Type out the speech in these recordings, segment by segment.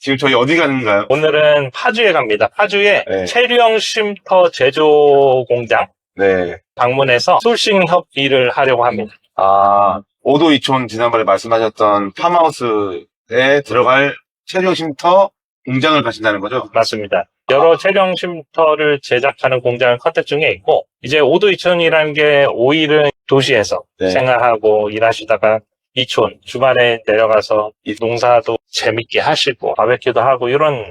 지금 저희 어디 가는가요? 오늘은 파주에 갑니다. 파주에 네. 체류형 쉼터 제조 공장 네. 방문해서 소싱 협의를 하려고 합니다. 아, 오도 이촌 지난번에 말씀하셨던 팜하우스에 들어갈 체류형 쉼터 공장을 가신다는 거죠? 맞습니다. 여러 체류형 쉼터를 제작하는 공장 컨택 중에 있고, 이제 오도 이촌이라는 게 오일은 도시에서 네. 생활하고 일하시다가 이촌 주말에 내려가서 이 농사도 재밌게 하시고 바베큐도 하고 이런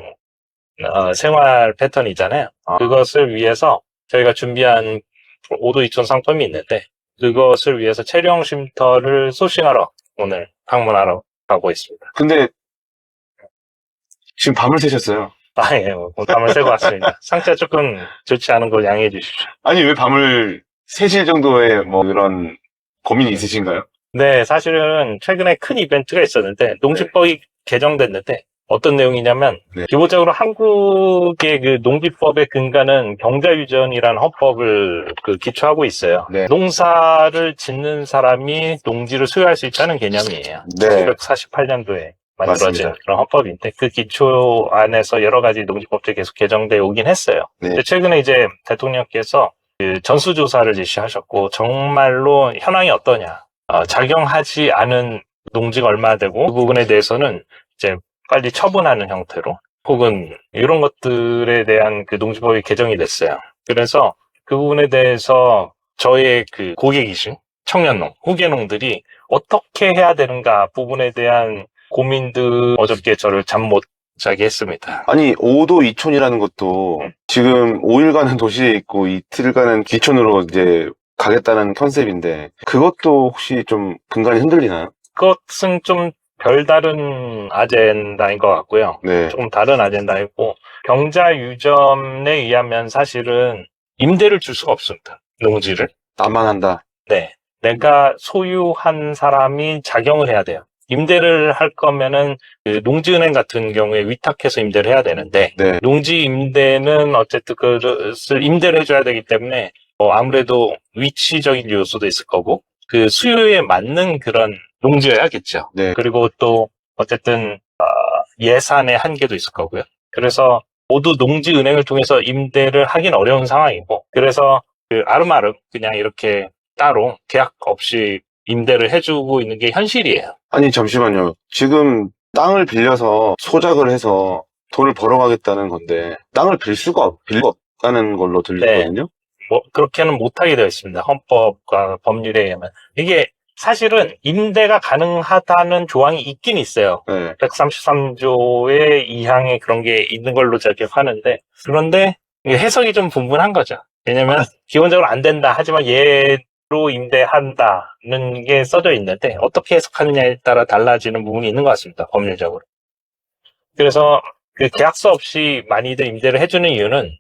생활 패턴이잖아요. 그것을 위해서 저희가 준비한 오도 이촌 상품이 있는데, 그것을 위해서 체류형 쉼터를 소싱하러 오늘 방문하러 가고 있습니다. 근데 지금 밤을 새셨어요. 예, 밤을 새고 왔습니다. 상태가 조금 좋지 않은 걸 양해해 주십시오. 아니, 왜 밤을 새실 정도의 뭐 그런 고민이 있으신가요? 네, 사실은 최근에 큰 이벤트가 있었는데, 농지법이 개정됐는데, 어떤 내용이냐면, 네. 기본적으로 한국의 그 농지법의 근간은 경자유전이라는 헌법을 기초하고 있어요. 네. 농사를 짓는 사람이 농지를 소유할 수 있다는 개념이에요. 네. 1948년도에 만들어진 맞습니다. 그런 헌법인데, 그 기초 안에서 여러 가지 농지법들이 계속 개정되어 오긴 했어요. 네. 근데 최근에 이제 대통령께서 그 전수조사를実施하셨고, 정말로 현황이 어떠냐, 작용하지 않은 농지가 얼마나 되고, 그 부분에 대해서는 이제 빨리 처분하는 형태로, 혹은 이런 것들에 대한 그 농지법이 개정이 됐어요. 그래서 그 부분에 대해서 저의 그 고객이신 청년농, 후계농들이 어떻게 해야 되는가 부분에 대한 고민들, 어저께 저를 잠 못 자게 했습니다. 아니, 오도 이촌이라는 것도 지금 5일 가는 도시에 있고 이틀 가는 귀촌으로 이제 가겠다는 컨셉인데, 그것도 혹시 좀 근간이 흔들리나요? 그것은 좀 별다른 아젠다인 것 같고요. 네. 조금 다른 아젠다이고, 경자유전에 의하면 사실은 임대를 줄 수가 없습니다. 농지를. 나만 한다. 네. 내가 소유한 사람이 작용을 해야 돼요. 임대를 할 거면은 그 농지은행 같은 경우에 위탁해서 임대를 해야 되는데, 네. 농지 임대는 어쨌든 그것을 임대를 해줘야 되기 때문에 아무래도 위치적인 요소도 있을 거고, 그 수요에 맞는 그런 농지여야겠죠. 네. 그리고 또 어쨌든 예산의 한계도 있을 거고요. 그래서 모두 농지은행을 통해서 임대를 하긴 어려운 상황이고, 그래서 그 아름아름 그냥 이렇게 따로 계약 없이 임대를 해주고 있는 게 현실이에요. 아니, 잠시만요. 지금 땅을 빌려서 소작을 해서 돈을 벌어가겠다는 건데, 땅을 빌 수가 없다는 걸로 들리거든요? 그렇게는 못하게 되어 있습니다. 헌법과 법률에 의하면. 이게 사실은 임대가 가능하다는 조항이 있긴 있어요. 네. 133조의 2항에 그런 게 있는 걸로 기억하는데, 그런데 이게 해석이 좀 분분한 거죠. 왜냐면 기본적으로 안 된다. 하지만 얘로 임대한다는 게 써져 있는데, 어떻게 해석하느냐에 따라 달라지는 부분이 있는 것 같습니다. 법률적으로. 그래서 그 계약서 없이 많이들 임대를 해주는 이유는,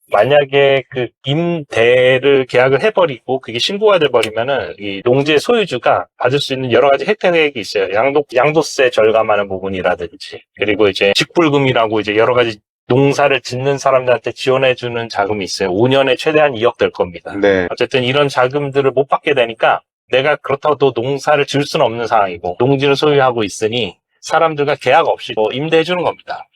만약에 그 임대를 계약을 해버리고 그게 신고가 돼버리면은 이 농지의 소유주가 받을 수 있는 여러 가지 혜택이 있어요. 양도세 절감하는 부분이라든지, 그리고 이제 직불금이라고 이제 여러 가지 농사를 짓는 사람들한테 지원해주는 자금이 있어요. 5년에 최대한 2억 될 겁니다. 네. 어쨌든 이런 자금들을 못 받게 되니까 내가 그렇다고 또 농사를 지을 수는 없는 상황이고, 농지를 소유하고 있으니 사람들과 계약 없이 임대해주는 겁니다.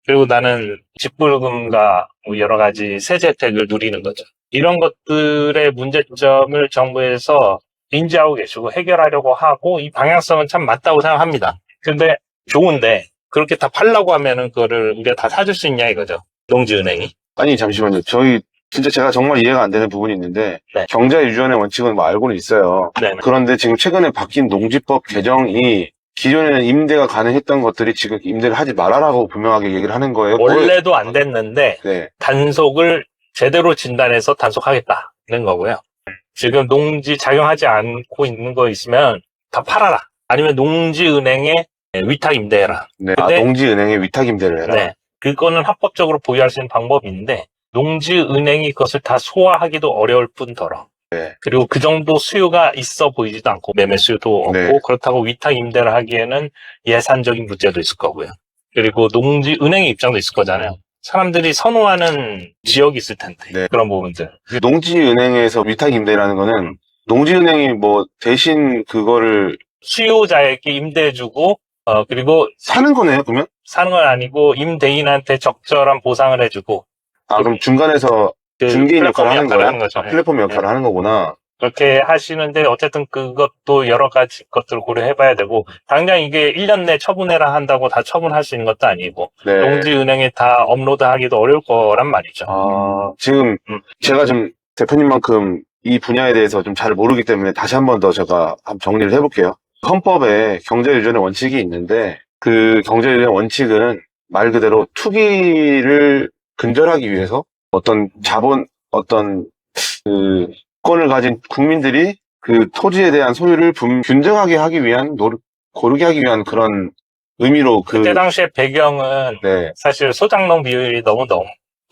그리고 나는 직불금과 여러 가지 세제 혜택을 누리는 거죠. 이런 것들의 문제점을 정부에서 인지하고 계시고 해결하려고 하고, 이 방향성은 참 맞다고 생각합니다. 근데 좋은데 그렇게 다 팔라고 하면은 그거를 우리가 다 사줄 수 있냐 이거죠. 농지은행이. 아니, 잠시만요. 진짜 제가 정말 이해가 안 되는 부분이 있는데, 네. 경자유전의 원칙은 뭐 알고는 있어요. 네네. 그런데 지금 최근에 바뀐 농지법 개정이 기존에는 임대가 가능했던 것들이 지금 임대를 하지 말아라고 분명하게 얘기를 하는 거예요. 원래도 안 됐는데 네. 단속을 제대로 진단해서 단속하겠다는 거고요. 지금 농지 작용하지 않고 있는 거 있으면 다 팔아라. 아니면 농지은행에 위탁 임대해라. 네. 근데 농지은행에 위탁 임대를 해라. 네. 그거는 합법적으로 보유할 수 있는 방법이 있는데, 농지은행이 그것을 다 소화하기도 어려울 뿐더러, 네. 그리고 그 정도 수요가 있어 보이지도 않고, 매매 수요도 없고, 네. 그렇다고 위탁 임대를 하기에는 예산적인 문제도 있을 거고요. 그리고 농지은행의 입장도 있을 거잖아요. 사람들이 선호하는 지역이 있을 텐데, 네. 그런 부분들. 농지은행에서 위탁 임대라는 거는 농지은행이 뭐 대신 그거를 수요자에게 임대해주고 그리고 사는 거네요, 그러면? 사는 건 아니고 임대인한테 적절한 보상을 해주고 아, 그럼 중간에서 그 중개인 역할을 하는 거예요? 하는 거죠. 플랫폼 역할을 하는 거구나. 그렇게 하시는데 어쨌든 그것도 여러 가지 것들을 고려해봐야 되고 당장 이게 1년 내 처분해라 한다고 다 처분할 수 있는 것도 아니고 네. 농지은행에 다 업로드하기도 어려울 거란 말이죠. 지금 제가 좀 대표님만큼 이 분야에 대해서 좀 잘 모르기 때문에 다시 한 번 더 제가 한번 정리를 해볼게요. 헌법에 경제유전의 원칙이 있는데 그 경제유전의 원칙은 말 그대로 투기를 근절하기 위해서 어떤 그 권을 가진 국민들이 그 토지에 대한 소유를 균등하게 하기 위한 고르게 하기 위한 그런 의미로 그때 당시에 배경은 네. 사실 소장농 비율이 너무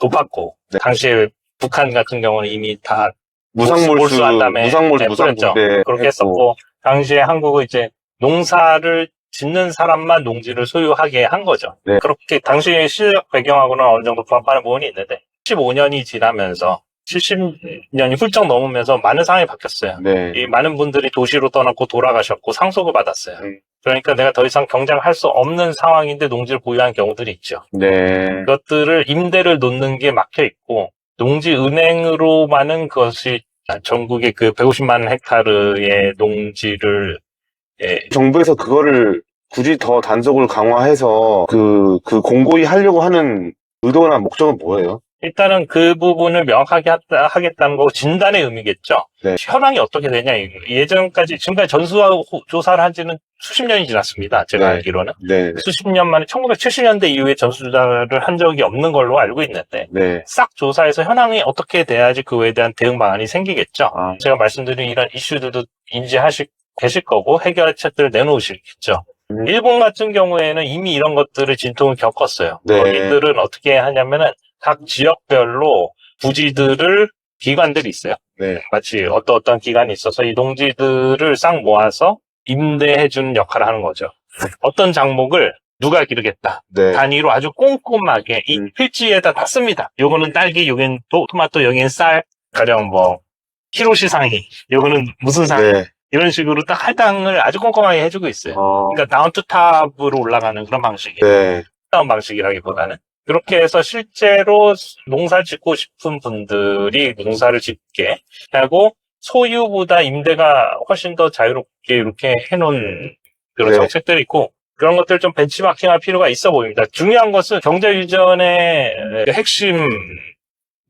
높았고 네. 당시에 북한 같은 경우는 이미 다 무상몰수 한 다음에 무상분배 그렇게 했었고 당시에 한국은 이제 농사를 짓는 사람만 농지를 소유하게 한 거죠. 네. 그렇게 당시의 시대적 배경하고는 어느 정도 부합하는 부분이 있는데 15년이 지나면서 70년이 훌쩍 넘으면서 많은 상황이 바뀌었어요. 네. 이 많은 분들이 도시로 떠났고 돌아가셨고 상속을 받았어요. 그러니까 내가 더 이상 경쟁을 할 수 없는 상황인데 농지를 보유한 경우들이 있죠. 네. 그것들을 임대를 놓는 게 막혀 있고 농지 은행으로만은 그것이 전국의 그 150만 헥타르의 농지를 정부에서 그거를 굳이 더 단속을 강화해서 그 공고히 하려고 하는 의도나 목적은 뭐예요? 일단은 그 부분을 명확하게 하겠다는 거 진단의 의미겠죠. 네. 현황이 어떻게 되냐. 예전까지 지금까지 전수조사를 한 지는 수십 년이 지났습니다. 제가 네. 알기로는. 네. 수십 년 만에 1970년대 이후에 전수조사를 한 적이 없는 걸로 알고 있는데 네. 싹 조사해서 현황이 어떻게 돼야지 그거에 대한 대응 방안이 생기겠죠. 제가 말씀드린 이런 이슈들도 계실 거고 해결책들을 내놓으시겠죠. 일본 같은 경우에는 이미 이런 것들을 진통을 겪었어요. 네. 거기들은 어떻게 하냐면은 각 지역별로 부지들을 기관들이 있어요. 네. 마치 어떤 기관이 있어서 이 농지들을 싹 모아서 임대해주는 역할을 하는 거죠. 어떤 장목을 누가 기르겠다. 네. 단위로 아주 꼼꼼하게 이 필지에다 다 씁니다. 요거는 딸기, 요건 토마토, 여기는 쌀, 가령 뭐 키로시 상위, 요거는 무슨 상위. 네. 이런 식으로 딱 할당을 아주 꼼꼼하게 해주고 있어요. 그러니까 다운 투 탑으로 올라가는 그런 방식이에요. 네. 다운 방식이라기보다는. 그렇게 해서 실제로 농사 짓고 싶은 분들이 농사를 짓게 하고 소유보다 임대가 훨씬 더 자유롭게 이렇게 해놓은 그런 네. 정책들이 있고 그런 것들 좀 벤치마킹할 필요가 있어 보입니다. 중요한 것은 경제유전의 핵심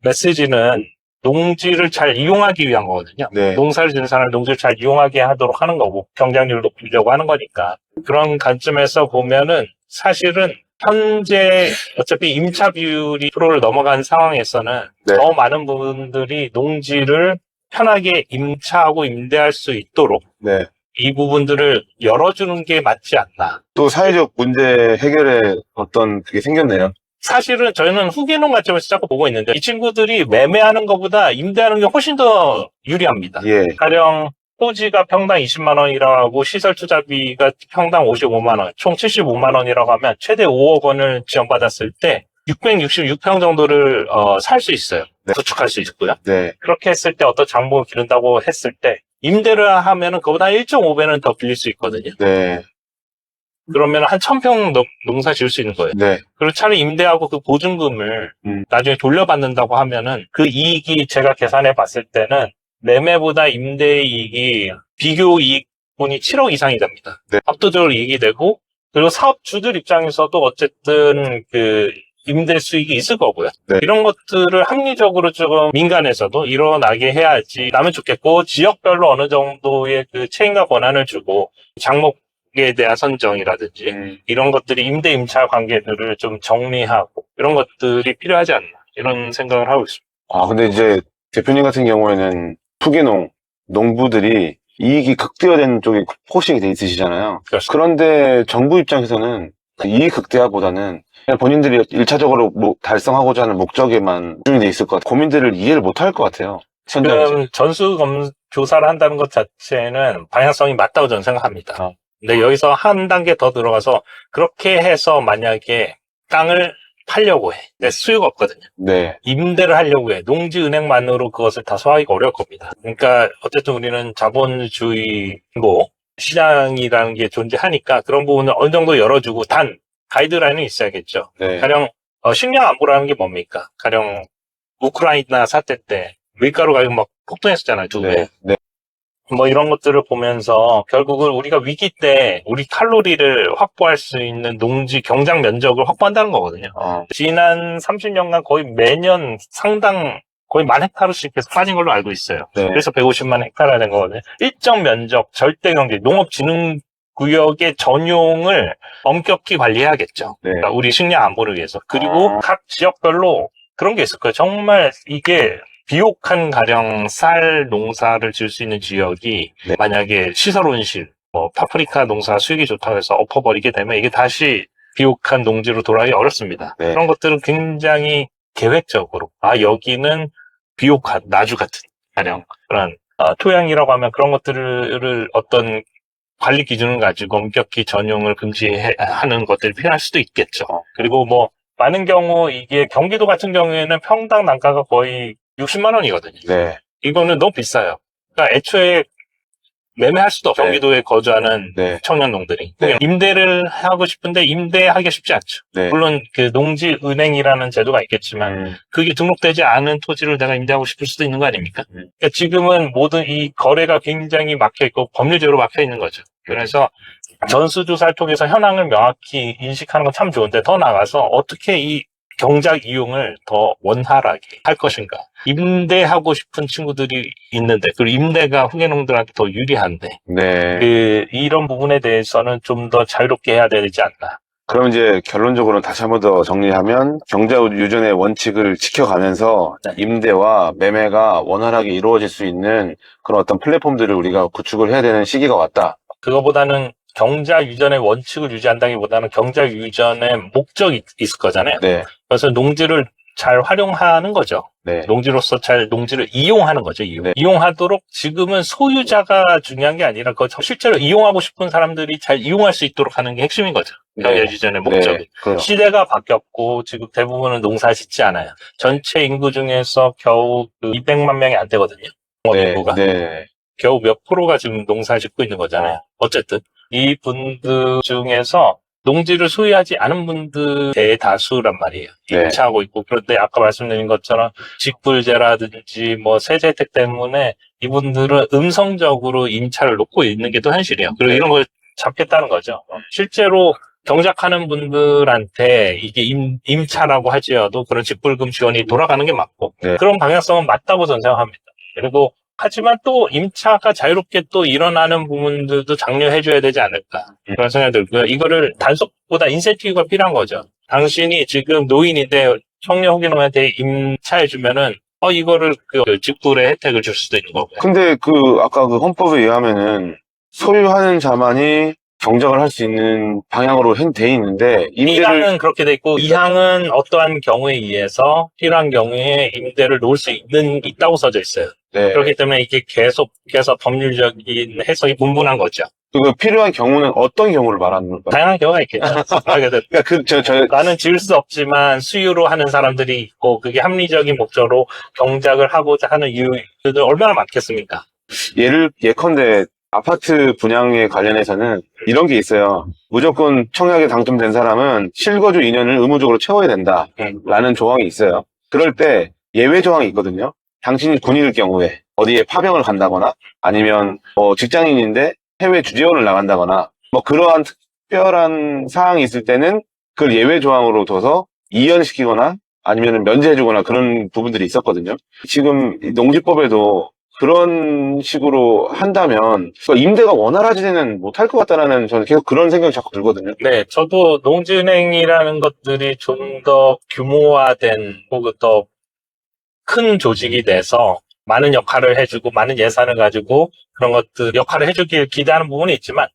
메시지는 농지를 잘 이용하기 위한 거거든요. 네. 농사를 짓는 사람을 농지를 잘 이용하게 하도록 하는 거고 경쟁률을 높이려고 하는 거니까 그런 관점에서 보면은 사실은 현재 어차피 임차 비율이 10%를 넘어간 상황에서는 네. 더 많은 분들이 농지를 편하게 임차하고 임대할 수 있도록 네. 이 부분들을 열어주는 게 맞지 않나. 또 사회적 문제 해결에 어떤 그게 생겼네요. 사실은 저희는 후기농 관점에서 자꾸 보고 있는데 이 친구들이 매매하는 것보다 임대하는 게 훨씬 더 유리합니다. 예. 가령 토지가 평당 20만 원이라고 시설 투자비가 평당 55만 원, 총 75만 원이라고 하면 최대 5억 원을 지원받았을 때 666평 정도를 살 수 있어요. 네. 구축할 수 있고요. 네. 그렇게 했을 때 어떤 장목을 기른다고 했을 때 임대를 하면은 그보다 1.5배는 더 빌릴 수 있거든요. 네. 그러면 한 1000평 농사 지을 수 있는 거예요. 네. 그리고 차라리 임대하고 그 보증금을 나중에 돌려받는다고 하면은 그 이익이 제가 계산해 봤을 때는 매매보다 임대 이익이 비교 이익분이 7억 이상이 됩니다. 네. 압도적으로 이익이 되고 그리고 사업주들 입장에서도 어쨌든 그 임대 수익이 있을 거고요. 네. 이런 것들을 합리적으로 조금 민간에서도 일어나게 해야지 나면 좋겠고 지역별로 어느 정도의 그 책임과 권한을 주고 장목에 대한 선정이라든지 이런 것들이 임대 임차 관계들을 좀 정리하고 이런 것들이 필요하지 않나 이런 생각을 하고 있습니다. 아, 근데 이제 대표님 같은 경우에는 투기농, 농부들이 이익이 극대화된 쪽에 포식이 돼 있으시잖아요. 그렇습니다. 그런데 정부 입장에서는 그 이익 극대화보다는 그냥 본인들이 1차적으로 달성하고자 하는 목적에만 집중이 돼 있을 것 같아요. 고민들을 이해를 못 할 것 같아요. 지금 조사를 한다는 것 자체는 방향성이 맞다고 저는 생각합니다. 근데 여기서 한 단계 더 들어가서 그렇게 해서 만약에 땅을 팔려고 해. 근데 수요가 없거든요. 네. 임대를 하려고 해. 농지은행만으로 그것을 다 소화하기가 어려울 겁니다. 그러니까 어쨌든 우리는 자본주의고 시장이라는 게 존재하니까 그런 부분을 어느 정도 열어주고 단 가이드라인은 있어야겠죠. 네. 가령 식량 안보라는 게 뭡니까? 가령 우크라이나 사태 때 밀가루 가격 막 폭등했었잖아요. 2배. 네. 네. 뭐 이런 것들을 보면서 결국은 우리가 위기 때 우리 칼로리를 확보할 수 있는 농지 경작 면적을 확보한다는 거거든요. 지난 30년간 거의 매년 상당 거의 10,000헥타르씩 계속 빠진 걸로 알고 있어요. 네. 그래서 150만 헥타르가 된 거거든요. 일정 면적, 절대 경제, 농업진흥구역의 전용을 엄격히 관리해야겠죠. 네. 그러니까 우리 식량 안보를 위해서. 그리고 각 지역별로 그런 게 있을 거예요. 정말 이게 비옥한 가령 쌀 농사를 지을 수 있는 지역이 네. 만약에 시설 온실, 뭐 파프리카 농사 수익이 좋다고 해서 엎어버리게 되면 이게 다시 비옥한 농지로 돌아가기 어렵습니다. 네. 그런 것들은 굉장히 계획적으로 여기는 비옥한 나주 같은 가령 그런 토양이라고 하면 그런 것들을 어떤 관리 기준을 가지고 엄격히 전용을 금지하는 것들이 필요할 수도 있겠죠. 그리고 뭐 많은 경우 이게 경기도 같은 경우에는 평당 단가가 거의 60만 원이거든요. 네. 이거는 너무 비싸요. 그러니까 애초에 매매할 수도 없어요. 네. 경기도에 거주하는 네. 청년농들이. 네. 임대를 하고 싶은데 임대하기 쉽지 않죠. 네. 물론 그 농지은행이라는 제도가 있겠지만 그게 등록되지 않은 토지를 내가 임대하고 싶을 수도 있는 거 아닙니까? 그러니까 지금은 모든 이 거래가 굉장히 막혀 있고 법률적으로 막혀 있는 거죠. 그래서 전수조사를 통해서 현황을 명확히 인식하는 건 참 좋은데 더 나아가서 어떻게 이 경작 이용을 더 원활하게 할 것인가. 임대하고 싶은 친구들이 있는데, 그리고 임대가 후계농들한테 더 유리한데, 네. 이런 부분에 대해서는 좀 더 자유롭게 해야 되지 않나. 그럼 이제 결론적으로 다시 한 번 더 정리하면 경작 유전의 원칙을 지켜가면서 네. 임대와 매매가 원활하게 이루어질 수 있는 그런 어떤 플랫폼들을 우리가 구축을 해야 되는 시기가 왔다. 그거보다는 경작 유전의 원칙을 유지한다기보다는 경작 유전의 목적이 있을 거잖아요. 네. 그래서 농지를 잘 활용하는 거죠. 네. 농지로서 잘 농지를 이용하는 거죠. 네. 이용하도록 지금은 소유자가 중요한 게 아니라 그 실제로 이용하고 싶은 사람들이 잘 이용할 수 있도록 하는 게 핵심인 거죠. 경작 유전의 목적이. 네. 그래요. 시대가 바뀌었고 지금 대부분은 농사 짓지 않아요. 전체 인구 중에서 겨우 200만 명이 안 되거든요. 네. 인구가. 네. 겨우 몇 프로가 지금 농사 짓고 있는 거잖아요. 어쨌든 이 분들 중에서 농지를 소유하지 않은 분들 대다수란 말이에요. 네. 임차하고 있고. 그런데 아까 말씀드린 것처럼 직불제라든지 뭐 세제 혜택 때문에 이분들은 음성적으로 임차를 놓고 있는 게 또 현실이에요. 그리고 네. 이런 걸 잡겠다는 거죠. 실제로 경작하는 분들한테 이게 임차라고 할지라도 그런 직불금 지원이 돌아가는 게 맞고 네. 그런 방향성은 맞다고 저는 생각합니다. 그리고 하지만 또 임차가 자유롭게 또 일어나는 부분들도 장려해줘야 되지 않을까 그런 생각이 들고요. 이거를 단속보다 인센티브가 필요한 거죠. 당신이 지금 노인인데 청년 후기농한테 임차해주면은 이거를 그 직불의 혜택을 줄 수도 있는 거고요. 근데 아까 그 헌법에 의하면은 소유하는 자만이 경작을 할 수 있는 방향으로 돼 있는데 임대를 1항은 그렇게 돼 있고 2항은 어떠한 경우에 의해서 필요한 경우에 임대를 놓을 수 있다고 써져 있어요. 네. 그렇기 때문에 이게 계속해서 법률적인 해석이 분분한 거죠. 그 필요한 경우는 어떤 경우를 말하는 걸까요? 다양한 경우가 있겠죠. 그러니까 나는 지을 수 없지만 수유로 하는 사람들이 있고 그게 합리적인 목적으로 경작을 하고자 하는 이유들 얼마나 많겠습니까? 예컨대 아파트 분양에 관련해서는 이런 게 있어요. 무조건 청약에 당첨된 사람은 실거주 2년을 의무적으로 채워야 된다라는 조항이 있어요. 그럴 때 예외 조항이 있거든요. 당신이 군인일 경우에 어디에 파병을 간다거나 아니면 직장인인데 해외 주재원을 나간다거나 그러한 특별한 사항이 있을 때는 그걸 예외 조항으로 둬서 이연시키거나 아니면 면제해주거나 그런 부분들이 있었거든요. 지금 농지법에도 그런 식으로 한다면 임대가 원활하지는 못할 것 같다는 저는 계속 그런 생각이 자꾸 들거든요. 네, 저도 농지은행이라는 것들이 좀 더 규모화된 혹은 더 큰 조직이 돼서 많은 역할을 해주고 많은 예산을 가지고 그런 것들 역할을 해주길 기대하는 부분이 있지만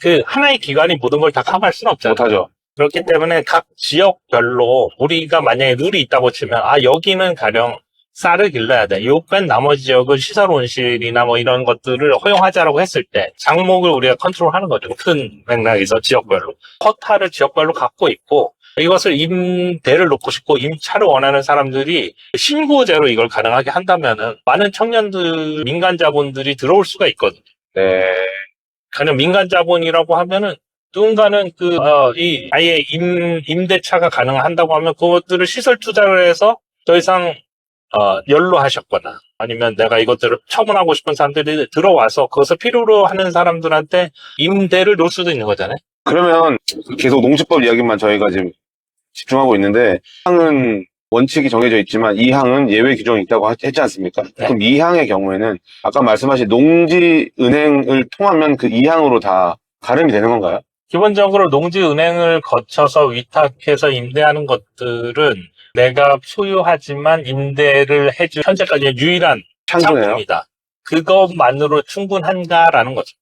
그 하나의 기관이 모든 걸 다 커버할 수는 없잖아요. 못하죠. 그렇기 때문에 각 지역별로 우리가 만약에 룰이 있다고 치면 여기는 가령 쌀을 길러야 돼. 요 뺀 나머지 지역은 시설 온실이나 뭐 이런 것들을 허용하자라고 했을 때 장목을 우리가 컨트롤하는 거죠. 큰 맥락에서 지역별로. 쿼타를 지역별로 갖고 있고 이것을 임대를 놓고 싶고 임차를 원하는 사람들이 신고제로 이걸 가능하게 한다면은 많은 청년들, 민간 자본들이 들어올 수가 있거든요. 네. 가령 민간 자본이라고 하면은 누군가는 아예 임대차가 가능한다고 하면 그것들을 시설 투자를 해서 더 이상 연로하셨거나 아니면 내가 이것들을 처분하고 싶은 사람들이 들어와서 그것을 필요로 하는 사람들한테 임대를 놓을 수도 있는 거잖아요. 그러면 계속 농지법 이야기만 저희가 지금 집중하고 있는데, 항은 원칙이 정해져 있지만 이 항은 예외 규정이 있다고 했지 않습니까? 네. 그럼 이 항의 경우에는 아까 말씀하신 농지은행을 통하면 그 이 항으로 다 가름이 되는 건가요? 기본적으로 농지은행을 거쳐서 위탁해서 임대하는 것들은 내가 소유하지만 임대를 해준 현재까지의 유일한 창구네요. 창구입니다. 그것만으로 충분한가라는 거죠.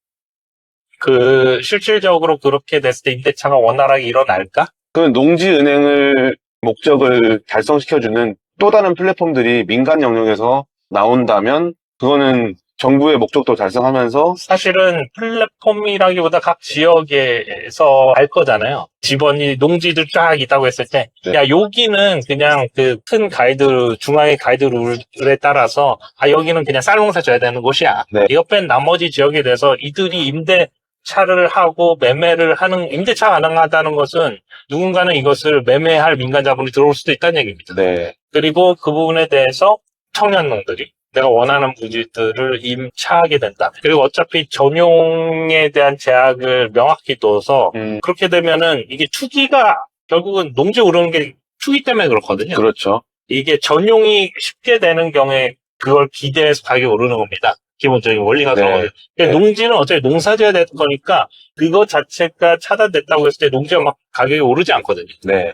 실질적으로 그렇게 됐을 때 임대차가 원활하게 일어날까? 그 농지은행을 목적을 달성시켜주는 또 다른 플랫폼들이 민간 영역에서 나온다면 그거는 정부의 목적도 달성하면서 사실은 플랫폼이라기보다 각 지역에서 할 거잖아요. 지번이 농지들 쫙 있다고 했을 때, 네. 야, 여기는 그냥 그 큰 가이드, 중앙의 가이드 룰에 따라서, 여기는 그냥 쌀농사 져야 되는 곳이야. 네. 옆에 나머지 지역에 대해서 이들이 임대차를 하고 매매를 하는, 임대차 가능하다는 것은 누군가는 이것을 매매할 민간 자본이 들어올 수도 있다는 얘기입니다. 네. 그리고 그 부분에 대해서 청년농들이 내가 원하는 부지들을 임차하게 된다. 그리고 어차피 전용에 대한 제약을 명확히 둬서 그렇게 되면은 이게 투기가 결국은 농지 오르는 게 투기 때문에 그렇거든요. 그렇죠. 이게 전용이 쉽게 되는 경우에 그걸 기대해서 가격이 오르는 겁니다. 기본적인 원리가 네. 그런 거죠. 네. 농지는 어차피 농사져야 될 거니까 그거 자체가 차단됐다고 했을 때 농지가 막 가격이 오르지 않거든요. 네.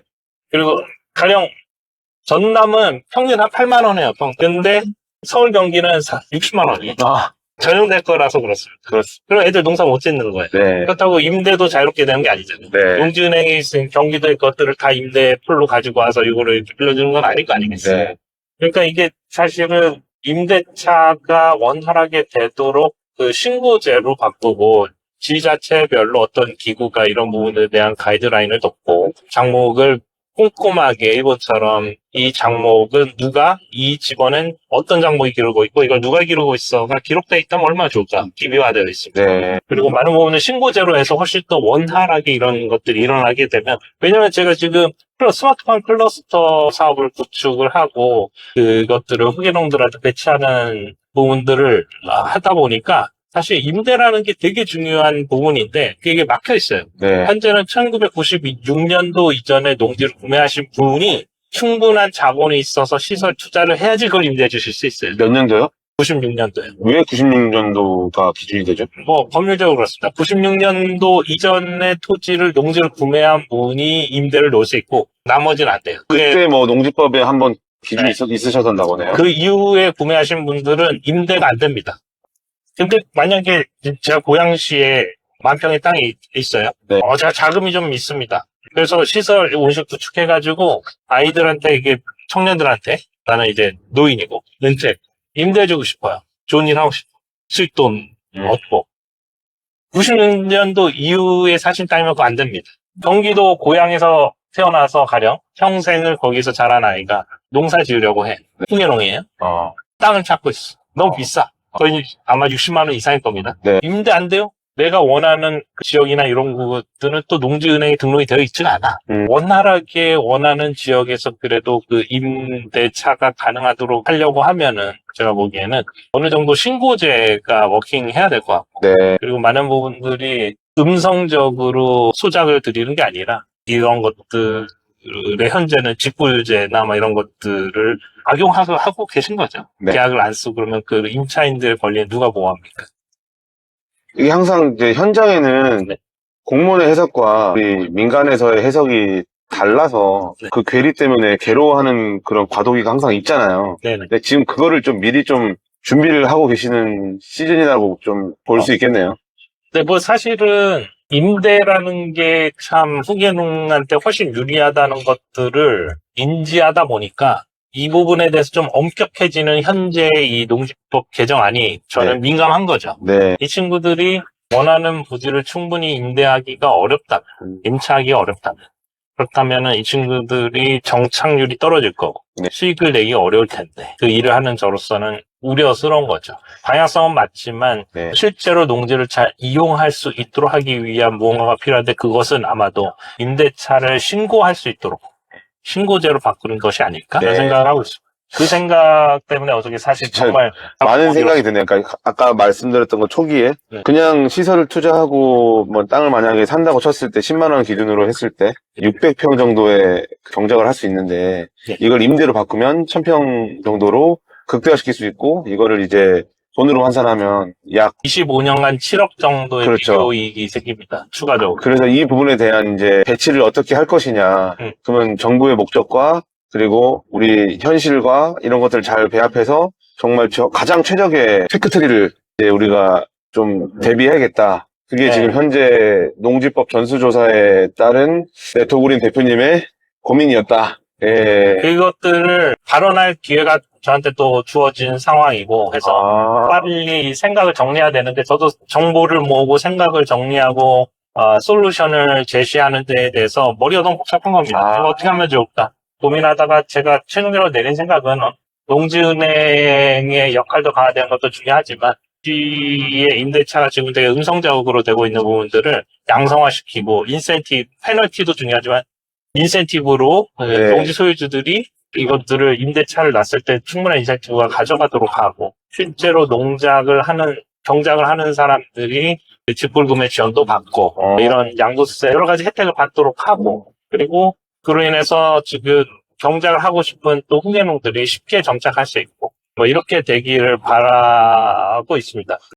그리고 가령 전남은 평균 한 8만 원이에요. 근데 서울 경기는 60만 원이에요. 전용될 거라서 그렇습니다. 그렇습니다. 그럼 애들 농사 못 짓는 거예요. 네. 그렇다고 임대도 자유롭게 되는 게 아니잖아요. 네. 농지은행이 있으면 경기도의 것들을 다 임대 풀로 가지고 와서 이거를 빌려주는 건 아닐 거 아니겠어요. 네. 그러니까 이게 사실은 임대차가 원활하게 되도록 그 신고제로 바꾸고 지자체별로 어떤 기구가 이런 부분에 대한 가이드라인을 뒀고 장목을 꼼꼼하게 일본처럼 이 장목은 이 집원은 어떤 장목이 기르고 있고 이걸 누가 기르고 있어가 기록되어 있다면 얼마나 좋을까 기비화되어 있습니다. 네. 그리고 많은 부분은 신고제로 해서 훨씬 더 원활하게 이런 것들이 일어나게 되면 왜냐면 제가 지금 스마트폰 클러스터 사업을 구축을 하고 그것들을 후계농들한테 배치하는 부분들을 하다 보니까 사실 임대라는 게 되게 중요한 부분인데 그게 막혀 있어요. 네. 현재는 1996년도 이전에 농지를 구매하신 분이 충분한 자본이 있어서 시설 투자를 해야지 그걸 임대해 주실 수 있어요. 몇 년도요? 96년도에. 왜 96년도가 기준이 되죠? 법률적으로 그렇습니다. 96년도 이전의 토지를 농지를 구매한 분이 임대를 놓을 수 있고 나머지는 안 돼요. 그때 농지법에 한번 기준이 네. 있으셨었나 보네요. 그 이후에 구매하신 분들은 임대가 안 됩니다. 근데 만약에 제가 고양시에 10,000평의 땅이 있어요. 네. 제가 자금이 좀 있습니다. 그래서 시설 온실 구축해가지고 아이들한테 청년들한테 나는 이제 노인이고 은퇴 임대해주고 싶어요. 좋은 일 하고 싶어. 수익돈 얻고. 96년도 이후에 사신 땅이면 그거 안 됩니다. 경기도 고향에서 태어나서 가령 평생을 거기서 자란 아이가 농사 지으려고 해. 후계농이에요. 땅을 찾고 있어. 너무 비싸. 거의 아마 60만 원 이상일 겁니다. 네. 임대 안 돼요? 내가 원하는 그 지역이나 이런 것들은 또 농지은행에 등록이 되어 있지가 않아. 원활하게 원하는 지역에서 그래도 그 임대차가 가능하도록 하려고 하면은 제가 보기에는 어느 정도 신고제가 워킹해야 될 것 같고 네. 그리고 많은 부분들이 음성적으로 소작을 드리는 게 아니라 이런 것들의 현재는 직불제나 이런 것들을 악용하고 계신 거죠. 네. 계약을 안 쓰고 그러면 그 임차인들 권리는 누가 보호합니까? 이게 항상 이제 현장에는 네. 공무원의 해석과 우리 민간에서의 해석이 달라서 네. 그 괴리 때문에 괴로워하는 그런 과도기가 항상 있잖아요. 네네. 근데 지금 그거를 좀 미리 좀 준비를 하고 계시는 시즌이라고 좀 볼 수 있겠네요. 근데 사실은 임대라는 게 참 후계농한테 훨씬 유리하다는 것들을 인지하다 보니까 이 부분에 대해서 좀 엄격해지는 현재 이 농지법 개정안이 저는 네. 민감한 거죠. 네. 이 친구들이 원하는 부지를 충분히 임대하기가 어렵다면, 임차하기가 어렵다면, 그렇다면은 이 친구들이 정착률이 떨어질 거고, 네. 수익을 내기 어려울 텐데, 그 일을 하는 저로서는 우려스러운 거죠. 방향성은 맞지만 네. 실제로 농지를 잘 이용할 수 있도록 하기 위한 무언가가 필요한데 그것은 아마도 임대차를 신고할 수 있도록 신고제로 바꾸는 것이 아닐까? 라는 네. 생각을 하고 있습니다. 그 생각 때문에 어저께 사실 정말 많은 생각이 드네요. 그러니까 아까 말씀드렸던 것 초기에 네. 그냥 시설을 투자하고 뭐 땅을 만약에 산다고 쳤을 때 10만 원 기준으로 했을 때 600평 정도의 경작을 할 수 있는데 네. 이걸 임대로 바꾸면 1000평 정도로 극대화시킬 수 있고 이거를 이제 돈으로 환산하면 약 25년간 7억 정도의 그렇죠. 비교 이익이 생깁니다. 추가적으로. 그래서 이 부분에 대한 이제 배치를 어떻게 할 것이냐. 그러면 정부의 목적과 그리고 우리 현실과 이런 것들을 잘 배합해서 정말 가장 최적의 테크트리를 이제 우리가 좀 대비해야겠다. 그게 네. 지금 현재 농지법 전수조사에 따른 도구린 대표님의 고민이었다. 예. 그것들을 발언할 기회가 저한테 또 주어진 상황이고 해서 빨리 생각을 정리해야 되는데 저도 정보를 모으고 생각을 정리하고 솔루션을 제시하는 데에 대해서 머리가 너무 복잡한 겁니다. 이거 어떻게 하면 좋을까 고민하다가 제가 최종적으로 내린 생각은 농지은행의 역할도 강화되는 것도 중요하지만 지의 임대차가 지금 되게 음성자국으로 되고 있는 부분들을 양성화시키고 인센티브, 페널티도 중요하지만 인센티브로 네. 농지 소유주들이 이것들을 임대차를 놨을 때 충분한 인센티브가 가져가도록 하고 실제로 경작을 하는 사람들이 직불금의 지원도 받고 이런 양도세 여러 가지 혜택을 받도록 하고 그리고 그로 인해서 지금 경작을 하고 싶은 또 흥계농들이 쉽게 정착할 수 있고 뭐 이렇게 되기를 바라고 있습니다.